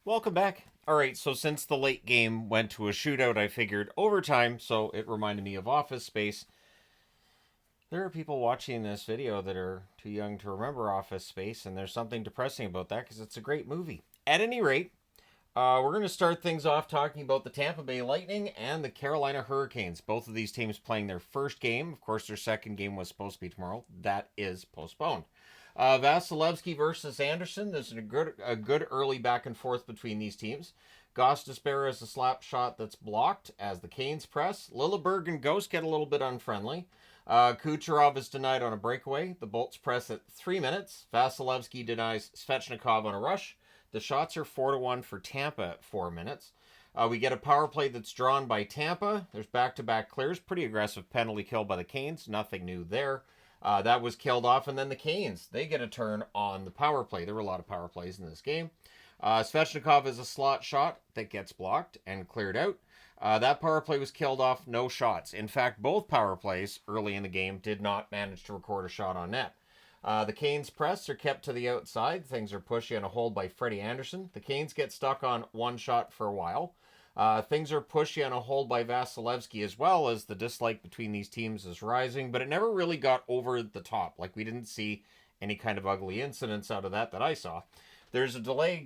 Welcome back. All right, so since the late game went to a shootout, I figured overtime, so it reminded me of Office Space. There are people watching this video that are too young to remember Office Space, and there's something depressing about that because it's a great movie. At any rate, we're going to start things off talking about the Tampa Bay Lightning and the Carolina Hurricanes. Both of these teams playing their first game. Of course, their second game was supposed to be tomorrow. That is postponed. Vasilevsky versus Anderson. There's a good early back and forth between these teams. Gostisbehere is a slap shot that's blocked as the Canes press. Lilleberg and Ghost get a little bit unfriendly. Kucherov is denied on a breakaway. The Bolts press at 3 minutes. Vasilevsky denies Svechnikov on a rush. The shots are 4-1 for Tampa at 4 minutes. We get a power play that's drawn by Tampa. There's back-to-back clears. Pretty aggressive penalty kill by the Canes. Nothing new there. That was killed off, and then the Canes, they get a turn on the power play. There were a lot of power plays in this game. Svechnikov is a slot shot that gets blocked and cleared out. That power play was killed off, no shots. In fact, both power plays early in the game did not manage to record a shot on net. The Canes press are kept to the outside. Things are pushy on a hold by Freddie Anderson. The Canes get stuck on one shot for a while. Things are pushy on a hold by Vasilevsky as well, as the dislike between these teams is rising, but it never really got over the top. Like, we didn't see any kind of ugly incidents out of that I saw. There's a delay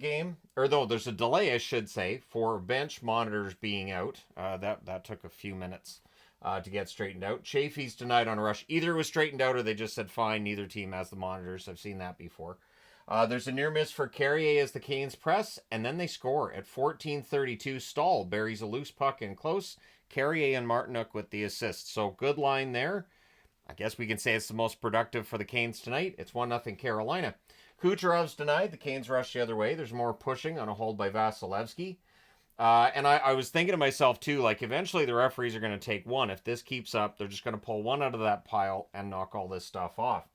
there's a delay, I should say, for bench monitors being out. That took a few minutes to get straightened out. Chaffee's denied on a rush. Either it was straightened out or they just said fine. Neither team has the monitors. I've seen that before. There's a near miss for Carrier as the Canes press, and then they score at 14:32. Stahl buries a loose puck in close. Carrier and Martinuk with the assist. So good line there. I guess we can say it's the most productive for the Canes tonight. It's 1-0 Carolina. Kucherov's denied. The Canes rush the other way. There's more pushing on a hold by Vasilevsky. And I was thinking to myself, too, like, eventually the referees are going to take one. If this keeps up, they're just going to pull one out of that pile and knock all this stuff off.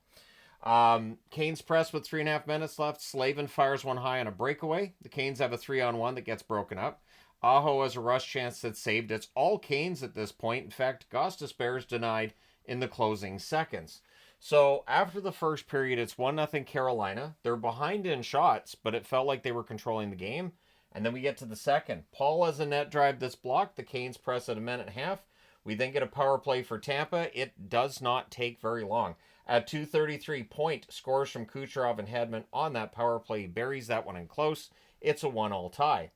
Canes press with 3.5 minutes left. Slavin fires one high on a breakaway. The Canes have a 3-on-1 that gets broken up. Aho has a rush chance that's saved. It's all Canes at this point. In fact, Gostisbehere is denied in the closing seconds. So after the first period, it's 1-0 Carolina. They're behind in shots, but it felt like they were controlling the game. And then we get to the second. Paul has a net drive that's blocked. The Canes press at a minute and a half. We then get a power play for Tampa. It does not take very long. At 2:33, Point scores from Kucherov and Hedman on that power play. He buries that one in close. It's a 1-all tie.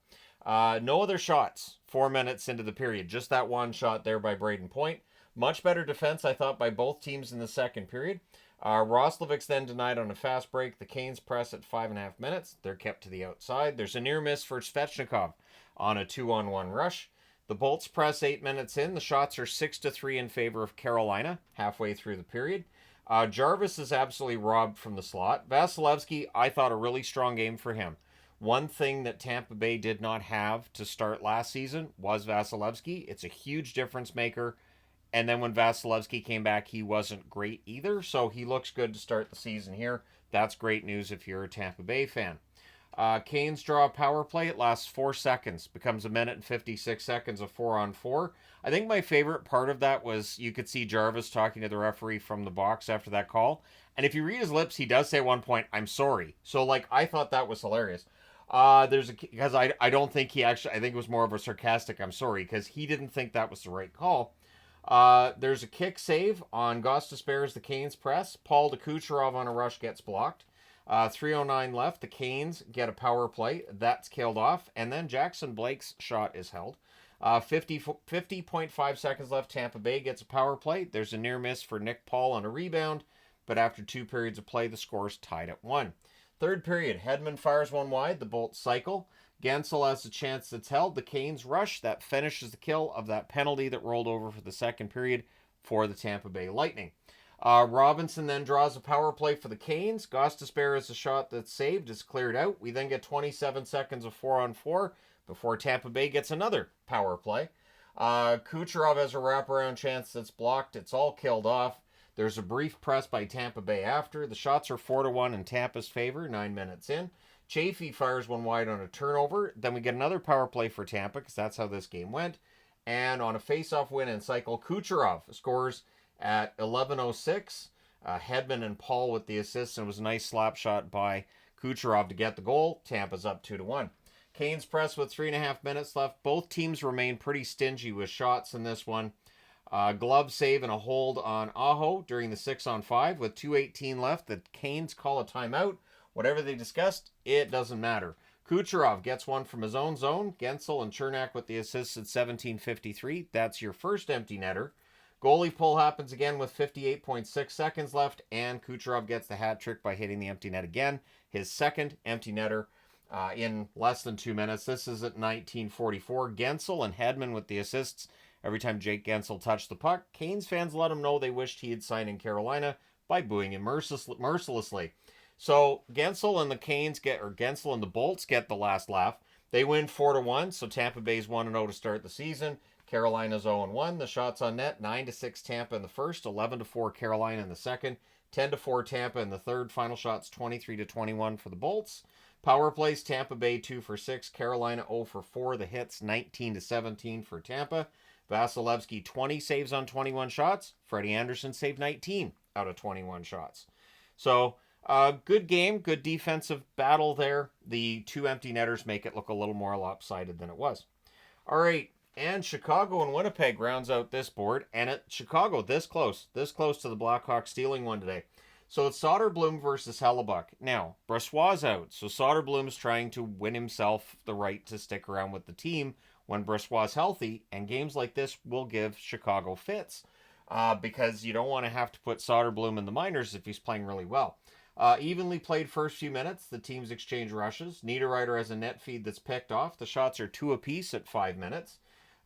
No other shots 4 minutes into the period. Just that one shot there by Braden Point. Much better defense, I thought, by both teams in the second period. Roslovic's then denied on a fast break. The Canes press at 5.5 minutes. They're kept to the outside. There's a near miss for Svechnikov on a 2-on-1 rush. The Bolts press 8 minutes in. The shots are 6-3 in favor of Carolina halfway through the period. Jarvis is absolutely robbed from the slot. Vasilevsky, I thought a really strong game for him. One thing that Tampa Bay did not have to start last season was Vasilevsky. It's a huge difference maker. And then when Vasilevsky came back, he wasn't great either. So he looks good to start the season here. That's great news if you're a Tampa Bay fan. Canes draw a power play. It lasts 4 seconds. Becomes a minute and 56 seconds of 4-on-4. I think my favorite part of that was you could see Jarvis talking to the referee from the box after that call. And if you read his lips, he does say at one point, "I'm sorry." So, like, I thought that was hilarious. Because I don't think he actually, I think it was more of a sarcastic "I'm sorry" because he didn't think that was the right call. There's a kick save on Gostisbehere as the Canes press. Paul to Kucherov on a rush gets blocked. 3:09 left. The Canes get a power play. That's killed off. And then Jackson Blake's shot is held. 50.5 seconds left. Tampa Bay gets a power play. There's a near miss for Nick Paul on a rebound. But after 2 periods of play, the score's tied at 1. Third period. Hedman fires one wide. The Bolts cycle. Gensel has a chance that's held. The Canes rush. That finishes the kill of that penalty that rolled over for the second period for the Tampa Bay Lightning. Robinson then draws a power play for the Canes. Gostisbehere has a shot that's saved. It's cleared out. We then get 27 seconds of 4-on-4 before Tampa Bay gets another power play. Kucherov has a wraparound chance that's blocked. It's all killed off. There's a brief press by Tampa Bay after. The shots are 4-1 in Tampa's favor, 9 minutes in. Chaffee fires one wide on a turnover. Then we get another power play for Tampa because that's how this game went. And on a face-off win and cycle, Kucherov scores at 11:06. Hedman and Paul with the assists, and it was a nice slap shot by Kucherov to get the goal. Tampa's up 2-1. Canes press with 3.5 minutes left. Both teams remain pretty stingy with shots in this one. Glove save and a hold on Aho during the 6-on-5 with 2:18 left. The Canes call a timeout. Whatever they discussed, it doesn't matter. Kucherov gets one from his own zone. Gensel and Chernak with the assists at 17:53. That's your first empty netter. Goalie pull happens again with 58.6 seconds left, and Kucherov gets the hat trick by hitting the empty net again. His second empty netter in less than 2 minutes. This is at 19:44. Gensel and Hedman with the assists. Every time Jake Gensel touched the puck, Canes fans let him know they wished he had signed in Carolina by booing him mercilessly. So Gensel and the Canes Gensel and the Bolts get the last laugh. They win 4-1, so Tampa Bay's 1-0 to start the season. Carolina's 0-1. The shots on net, 9-6 Tampa in the first, 11-4 Carolina in the second, 10-4 Tampa in the third. Final shots 23-21 for the Bolts. Power plays, Tampa Bay 2-for-6, Carolina 0-for-4. The hits 19-17 for Tampa. Vasilevsky 20 saves on 21 shots. Freddie Anderson saved 19 out of 21 shots. So good game, good defensive battle there. The two empty netters make it look a little more lopsided than it was. All right, and Chicago and Winnipeg rounds out this board. And at Chicago, this close to the Blackhawks stealing one today. So it's Soderblom versus Hellebuck. Now, Brossoit's out, so Soderblom's trying to win himself the right to stick around with the team when Brossoit's healthy, and games like this will give Chicago fits because you don't want to have to put Soderblom in the minors if he's playing really well. Evenly played first few minutes. The teams exchange rushes. Niederreiter has a net feed that's picked off. The shots are 2 apiece at 5 minutes.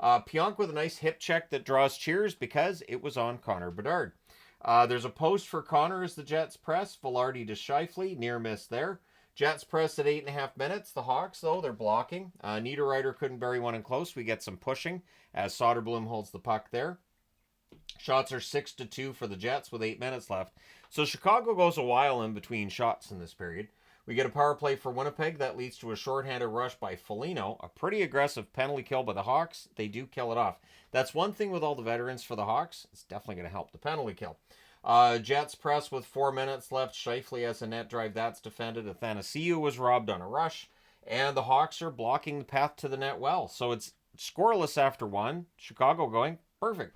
Pionk with a nice hip check that draws cheers because it was on Connor Bedard. There's a post for Connor as the Jets press. Velarde to Scheifele. Near miss there. Jets press at 8.5 minutes. The Hawks, though, they're blocking. Niederreiter couldn't bury one in close. We get some pushing as Soderblom holds the puck there. Shots are 6-2 for the Jets with 8 minutes left. So Chicago goes a while in between shots in this period. We get a power play for Winnipeg that leads to a shorthanded rush by Foligno. A pretty aggressive penalty kill by the Hawks. They do kill it off. That's one thing with all the veterans for the Hawks. It's definitely going to help the penalty kill. Jets press with 4 minutes left. Scheifele has a net drive. That's defended. Athanasiou was robbed on a rush. And the Hawks are blocking the path to the net well. So it's scoreless after one. Chicago going perfect.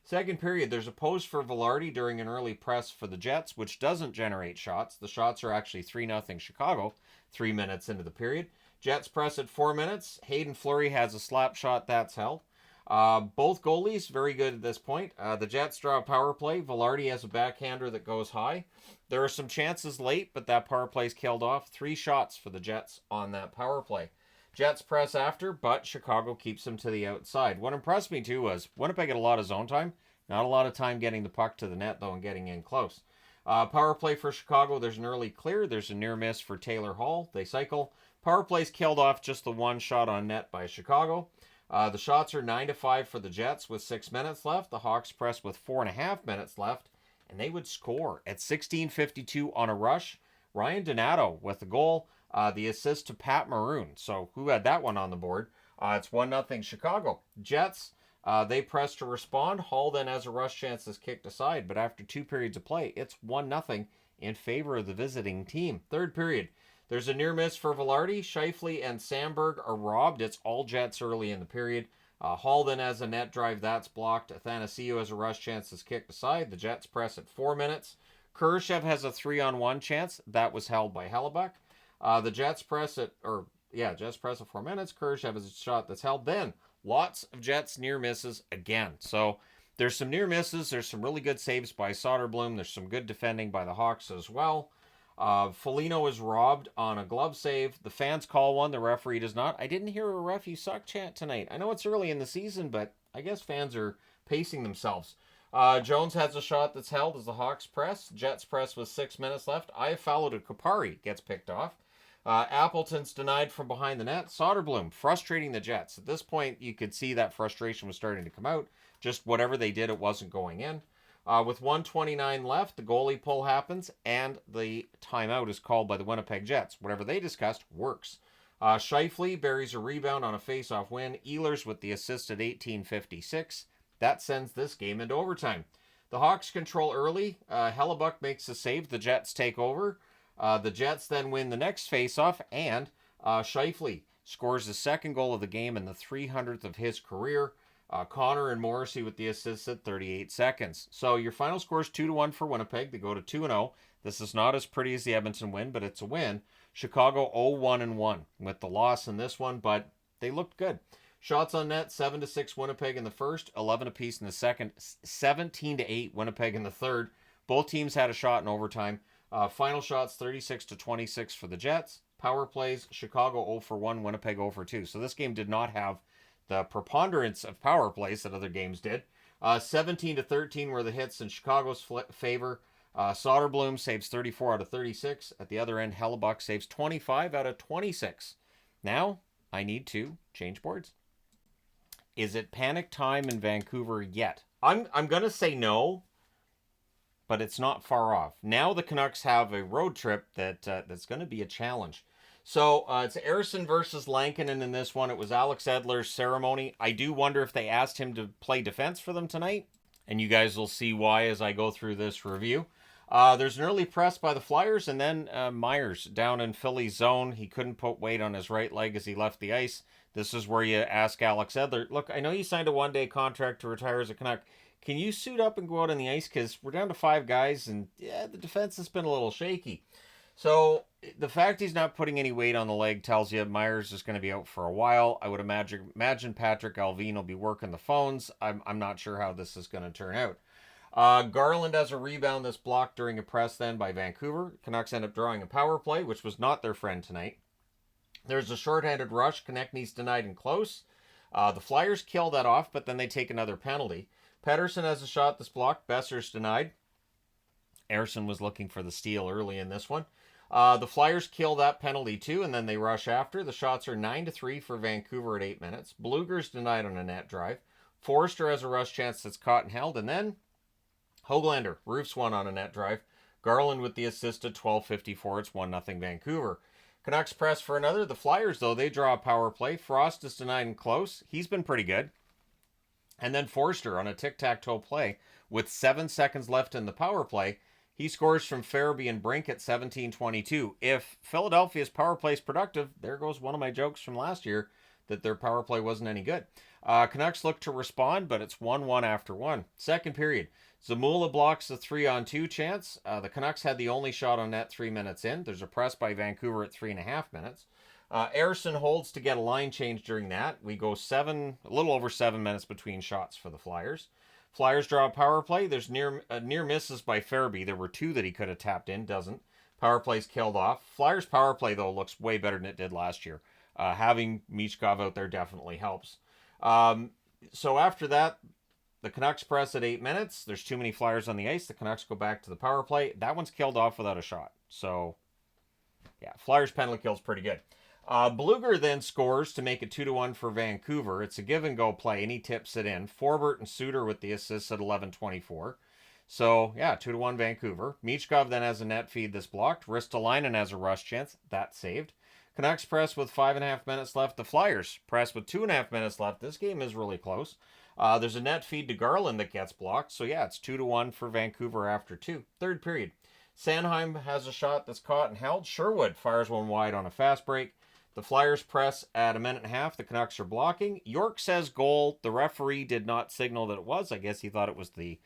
Second period, there's a post for Velarde during an early press for the Jets, which doesn't generate shots. The shots are actually 3-0 Chicago 3 minutes into the period. Jets press at 4 minutes. Hayden Fleury has a slap shot. That's held. Both goalies very good at this point. The Jets draw a power play. Velarde has a backhander that goes high. There are some chances late, but that power play's killed off. 3 shots for the Jets on that power play. Jets press after, but Chicago keeps them to the outside. What impressed me too was Winnipeg had a lot of zone time. Not a lot of time getting the puck to the net, though, and getting in close. Power play for Chicago. There's an early clear. There's a near miss for Taylor Hall. They cycle. Power play's killed off just the one shot on net by Chicago. The shots are 9-5 for the Jets with 6 minutes left. The Hawks press with 4.5 minutes left, and they would score at 16:52 on a rush. Ryan Donato with the goal. The assist to Pat Maroon. So who had that one on the board? It's 1-0 Chicago. Jets, they press to respond. Hall then has a rush chance is kicked aside, but after 2 periods of play, it's 1-0 in favor of the visiting team. Third period, there's a near miss for Velarde. Scheifele and Sandberg are robbed. It's all Jets early in the period. Hall then has a net drive. That's blocked. Athanasiou has a rush chance is kicked aside. The Jets press at 4 minutes. Kurashev has a 3-on-1 chance. That was held by Hellebuck. The Jets press at 4 minutes. Kurashev has a shot that's held. Then lots of Jets near misses again. So there's some near misses. There's some really good saves by Soderblom. There's some good defending by the Hawks as well. Foligno is robbed on a glove save. The fans call one. The referee does not. I didn't hear a ref you suck chant tonight. I know it's early in the season, but I guess fans are pacing themselves. Jones has a shot that's held as the Hawks press. Jets press with 6 minutes left. Iafallo to Kupari gets picked off. Appleton's denied from behind the net. Soderblom frustrating the Jets. At this point, you could see that frustration was starting to come out. Just whatever they did, it wasn't going in. With 1:29 left, the goalie pull happens, and the timeout is called by the Winnipeg Jets. Whatever they discussed works. Scheifele buries a rebound on a face-off win. Ehlers with the assist at 18:56. That sends this game into overtime. The Hawks control early. Hellebuck makes a save. The Jets take over. The Jets then win the next face-off, and Scheifele scores his second goal of the game and the 300th of his career. Connor and Morrissey with the assists at 38 seconds. So your final score is 2-1 for Winnipeg. They go to 2-0. This is not as pretty as the Edmonton win, but it's a win. Chicago 0-1-1 with the loss in this one, but they looked good. Shots on net, 7-6 Winnipeg in the first, 11 apiece in the second, 17-8 Winnipeg in the third. Both teams had a shot in overtime. Final shots, 36-26 for the Jets. Power plays, Chicago 0-1, Winnipeg 0-2. So this game did not have the preponderance of power plays that other games did. 17-13 were the hits in Chicago's favor. Soderblom saves 34 out of 36. At the other end, Hellebuck saves 25 out of 26. Now, I need to change boards. Is it panic time in Vancouver yet? I'm going to say no, but it's not far off. Now the Canucks have a road trip that's going to be a challenge. So it's Ersson versus Lankinen in this one. It was Alex Edler's ceremony. I do wonder if they asked him to play defense for them tonight. And you guys will see why as I go through this review. There's an early press by the Flyers, and then Myers down in Philly's zone. He couldn't put weight on his right leg as he left the ice. This is where you ask Alex Edler, look, I know you signed a one-day contract to retire as a Canuck. Can you suit up and go out on the ice? Because we're down to 5 guys, and yeah, the defense has been a little shaky. So the fact he's not putting any weight on the leg tells you Myers is going to be out for a while. I would imagine Patrick Alvin will be working the phones. I'm not sure how this is going to turn out. Garland has a rebound that's blocked during a press then by Vancouver. Canucks end up drawing a power play, which was not their friend tonight. There's a shorthanded rush. Konechny's denied and close. The Flyers kill that off, but then they take another penalty. Pettersson has a shot that's blocked. Besser's denied. Ersson was looking for the steal early in this one. The Flyers kill that penalty too, and then they rush after. The shots are 9-3 for Vancouver at 8 minutes. Blueger's denied on a net drive. Forrester has a rush chance that's caught and held, and then Höglander roofs one on a net drive. Garland with the assist at 12:54. It's 1-0 Vancouver. Canucks press for another. The Flyers, though, they draw a power play. Frost is denied and close. He's been pretty good. And then Forster on a tic-tac-toe play with 7 seconds left in the power play. He scores from Farabee and Brink at 17:22. If Philadelphia's power play is productive, there goes one of my jokes from last year that their power play wasn't any good. Canucks look to respond, but it's 1-1 after one. Second period. Zamula blocks the 3-on-2 chance. The Canucks had the only shot on net 3 minutes in. There's a press by Vancouver at 3.5 minutes. Ersson holds to get a line change during that. We go a little over 7 minutes between shots for the Flyers. Flyers draw a power play. There's near misses by Farabee. There were 2 that he could have tapped in, doesn't. Power play's killed off. Flyers power play, though, looks way better than it did last year. Having Michkov out there definitely helps. So after that, the Canucks press at 8 minutes. There's too many Flyers on the ice. The Canucks go back to the power play. That one's killed off without a shot. So, yeah, Flyers penalty kill's pretty good. Blueger then scores to make it 2-1 for Vancouver. It's a give-and-go play, and he tips it in. Forbert and Suter with the assists at 11:24. So, yeah, 2-1 Vancouver. Michkov then has a net feed that's blocked. Ristolainen has a rush chance. That's saved. Canucks press with 5.5 minutes left. The Flyers press with 2.5 minutes left. This game is really close. There's a net feed to Garland that gets blocked. So, yeah, it's 2-1 for Vancouver after 2. Third period. Sanheim has a shot that's caught and held. Sherwood fires one wide on a fast break. The Flyers press at 1.5 minutes. The Canucks are blocking. York says goal. The referee did not signal that it was. I guess he thought it was the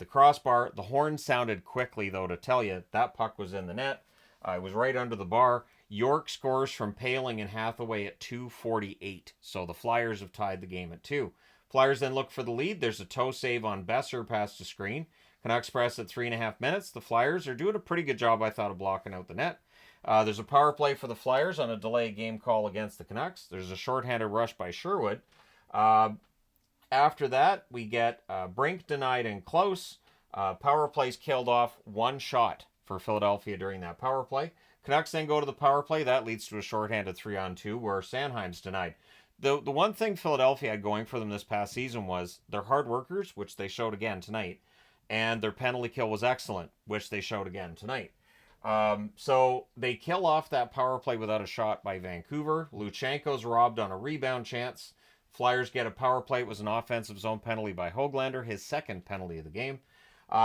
crossbar. The horn sounded quickly, though, to tell you that puck was in the net. It was right under the bar. York scores from Paling and Hathaway at 2:48. So the Flyers have tied the game at 2. Flyers then look for the lead. There's a toe save on Besser past the screen. Canucks press at 3.5 minutes. The Flyers are doing a pretty good job, I thought, of blocking out the net. There's a power play for the Flyers on a delay game call against the Canucks. There's a shorthanded rush by Sherwood. After that, we get Brink denied and close. Power plays killed off. 1 shot for Philadelphia during that power play. Canucks then go to the power play. That leads to a shorthanded 3-on-2 where Sanheim's denied. The one thing Philadelphia had going for them this past season was they're hard workers, which they showed again tonight, and their penalty kill was excellent, which they showed again tonight. So they kill off that power play without a shot by Vancouver. Luchenko's robbed on a rebound chance. Flyers get a power play. It was an offensive zone penalty by Höglander, his second penalty of the game.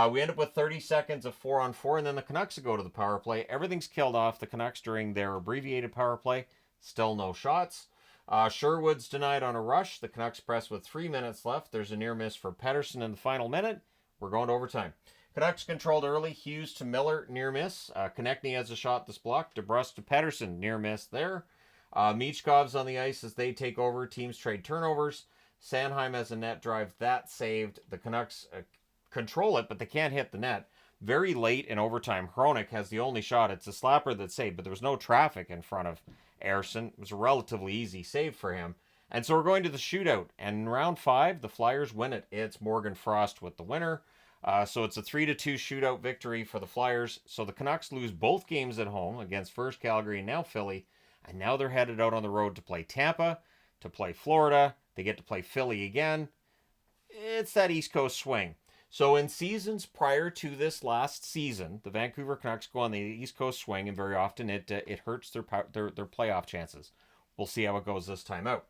We end up with 30 seconds of 4-on-4, and then the Canucks go to the power play. Everything's killed off. The Canucks during their abbreviated power play. Still no shots. Sherwood's denied on a rush. The Canucks press with 3 minutes left. There's a near miss for Pettersson in the final minute. We're going to overtime. Canucks controlled early. Hughes to Miller, near miss. Konechny has a shot that's blocked. DeBrus to Pettersson, near miss there. Michkov's on the ice as they take over. Teams trade turnovers. Sanheim has a net drive. That saved. The Canucks control it, but they can't hit the net. Very late in overtime, Hronek has the only shot. It's a slapper that saved, but there was no traffic in front of Ersson. It was a relatively easy save for him. And so we're going to the shootout. And in round 5, the Flyers win it. It's Morgan Frost with the winner. So it's a 3-2 shootout victory for the Flyers. So the Canucks lose both games at home against first Calgary and now Philly. And now they're headed out on the road to play Tampa, to play Florida. They get to play Philly again. It's that East Coast swing. So in seasons prior to this last season, the Vancouver Canucks go on the East Coast swing, and very often it hurts their playoff chances. We'll see how it goes this time out.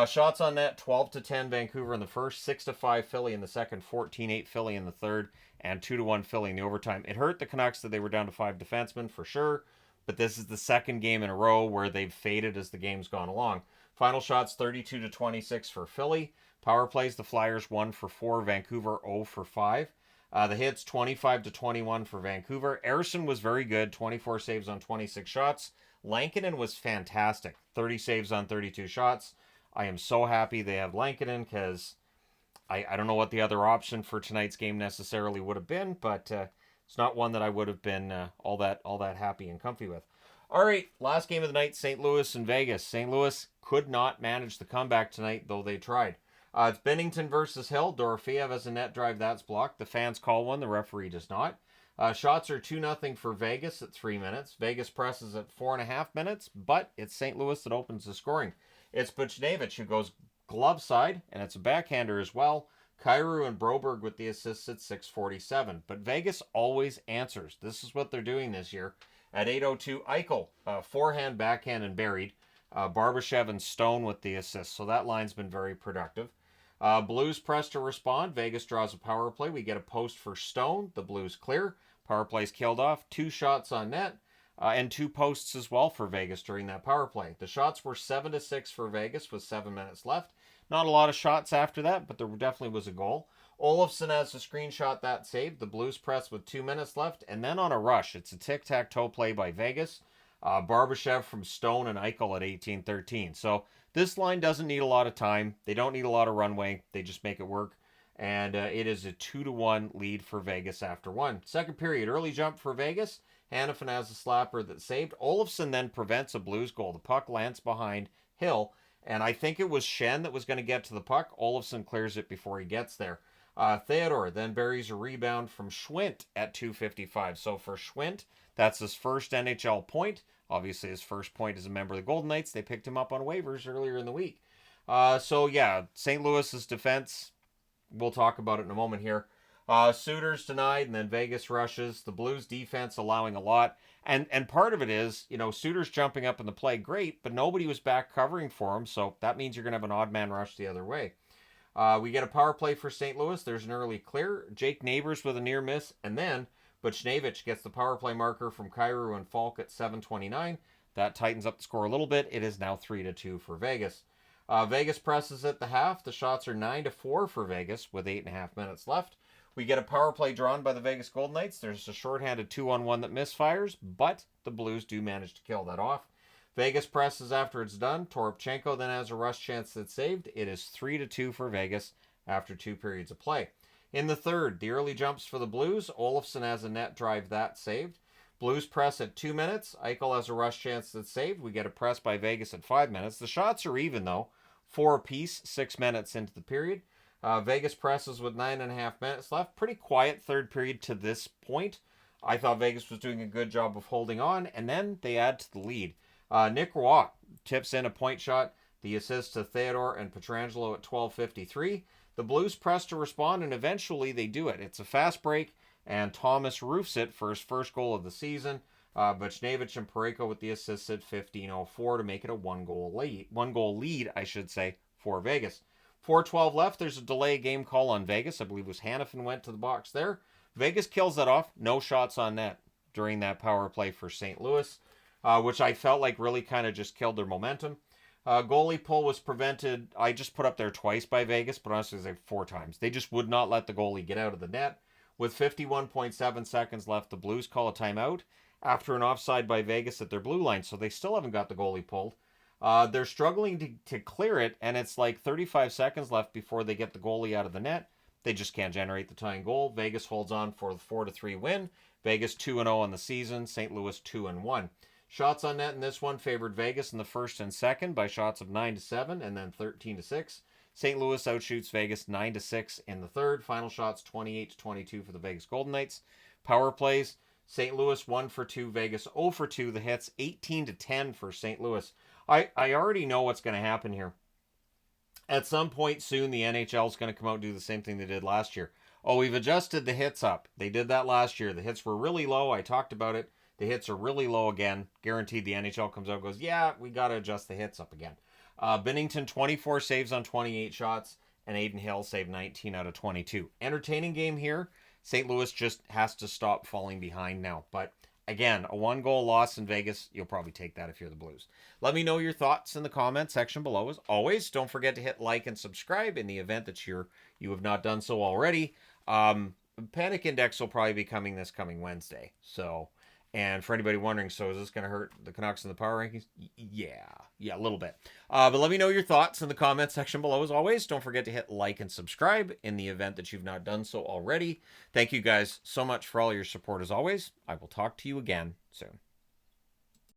Shots on net, 12-10 Vancouver in the first, 6-5 Philly in the second, 14-8 Philly in the third, and 2-1 Philly in the overtime. It hurt the Canucks that they were down to 5 defensemen for sure, but this is the second game in a row where they've faded as the game's gone along. Final shots, 32-26 for Philly. Power plays, the Flyers 1 for 4, Vancouver 0 for 5. The hits, 25-21 for Vancouver. Ersson was very good, 24 saves on 26 shots. Lankinen was fantastic, 30 saves on 32 shots. I am so happy they have Lankinen because I don't know what the other option for tonight's game necessarily would have been, but it's not one that I would have been all that happy and comfy with. All right, last game of the night, St. Louis and Vegas. St. Louis could not manage the comeback tonight, though they tried. It's Bennington versus Hill. Dorofeev has a net drive that's blocked. The fans call one. The referee does not. Shots are 2-0 for Vegas at 3 minutes. Vegas presses at 4.5 minutes, but it's St. Louis that opens the scoring. It's Buchnevich who goes glove side, and it's a backhander as well. Kyrou and Broberg with the assists at 6:47. But Vegas always answers. This is what they're doing this year. At 8:02, Eichel, forehand, backhand, and buried. Barbashev and Stone with the assists. So that line's been very productive. Blues press to respond. Vegas draws a power play. We get a post for Stone. The Blues clear. Power play's killed off. 2 shots on net. And 2 posts as well for Vegas during that power play. The shots were 7-6 for Vegas with 7 minutes left. Not a lot of shots after that, but there definitely was a goal. Olofsson has a screenshot that saved. The Blues press with 2 minutes left. And then on a rush, it's a tic-tac-toe play by Vegas. Barbashev from Stone and Eichel at 18-13. So this line doesn't need a lot of time. They don't need a lot of runway. They just make it work. And it is a 2-1 lead for Vegas after 1. Second period, early jump for Vegas. Hanifin has a slapper that saved. Olofsson then prevents a Blues goal. The puck lands behind Hill. And I think it was Shen that was going to get to the puck. Olofsson clears it before he gets there. Theodore then buries a rebound from Schwint at 2:55. So for Schwint, that's his first NHL point. Obviously, his first point as a member of the Golden Knights. They picked him up on waivers earlier in the week. So yeah, St. Louis's defense, we'll talk about it in a moment here. Suitors denied, and then Vegas rushes. The Blues defense allowing a lot. And part of it is, Suitors jumping up in the play, great, but nobody was back covering for him, so that means you're going to have an odd man rush the other way. We get a power play for St. Louis. There's an early clear. Jake Neighbors with a near miss, and then Buchnevich gets the power play marker from Kyrou and Falk at 7:29. That tightens up the score a little bit. It is now 3-2 for Vegas. Vegas presses at the half. The shots are 9-4 for Vegas with 8.5 minutes left. We get a power play drawn by the Vegas Golden Knights. There's a shorthanded 2-on-1 that misfires, but the Blues do manage to kill that off. Vegas presses after it's done. Toropchenko then has a rush chance that's saved. It is 3-2 for Vegas after 2 periods of play. In the third, the early jumps for the Blues. Olofsson has a net drive that saved. Blues press at 2 minutes. Eichel has a rush chance that's saved. We get a press by Vegas at 5 minutes. The shots are even, though. 4 apiece, 6 minutes into the period. Vegas presses with 9.5 minutes left. Pretty quiet third period to this point. I thought Vegas was doing a good job of holding on, and then they add to the lead. Nick Roy tips in a point shot. The assist to Theodore and Pietrangelo at 12:53. The Blues press to respond, and eventually they do it. It's a fast break, and Thomas roofs it for his first goal of the season. Buchnevich and Parayko with the assists at 15:04 to make it a one-goal lead, for Vegas. 4:12 left. There's a delay game call on Vegas. I believe it was Hanifin went to the box there. Vegas kills that off. No shots on net during that power play for St. Louis. which I felt like really kind of just killed their momentum. Goalie pull was prevented. I just put up there twice by Vegas, but honestly, it was like 4 times. They just would not let the goalie get out of the net. With 51.7 seconds left, the Blues call a timeout after an offside by Vegas at their blue line, so they still haven't got the goalie pulled. They're struggling to clear it, and it's like 35 seconds left before they get the goalie out of the net. They just can't generate the tying goal. Vegas holds on for the 4-3 win. Vegas 2-0 on the season. St. Louis 2-1. Shots on net in this one favored Vegas in the first and second by shots of 9-7 and then 13-6. St. Louis outshoots Vegas 9-6 in the third. Final shots 28-22 for the Vegas Golden Knights. Power plays. St. Louis 1 for 2, Vegas 0 for 2. The hits 18-10 for St. Louis. I already know what's going to happen here. At some point soon, the NHL is going to come out and do the same thing they did last year. Oh, we've adjusted the hits up. They did that last year. The hits were really low. I talked about it. The hits are really low again. Guaranteed the NHL comes out and goes, yeah, we got to adjust the hits up again. Binnington, 24 saves on 28 shots, and Aiden Hill saved 19 out of 22. Entertaining game here. St. Louis just has to stop falling behind now. But again, a 1-goal loss in Vegas, you'll probably take that if you're the Blues. Let me know your thoughts in the comment section below. As always, don't forget to hit like and subscribe in the event that you have not done so already. Panic Index will probably be coming this coming Wednesday. So, and for anybody wondering, so is this going to hurt the Canucks in the power rankings? Yeah, a little bit. But let me know your thoughts in the comment section below. As always, don't forget to hit like and subscribe in the event that you've not done so already. Thank you guys so much for all your support as always. I will talk to you again soon.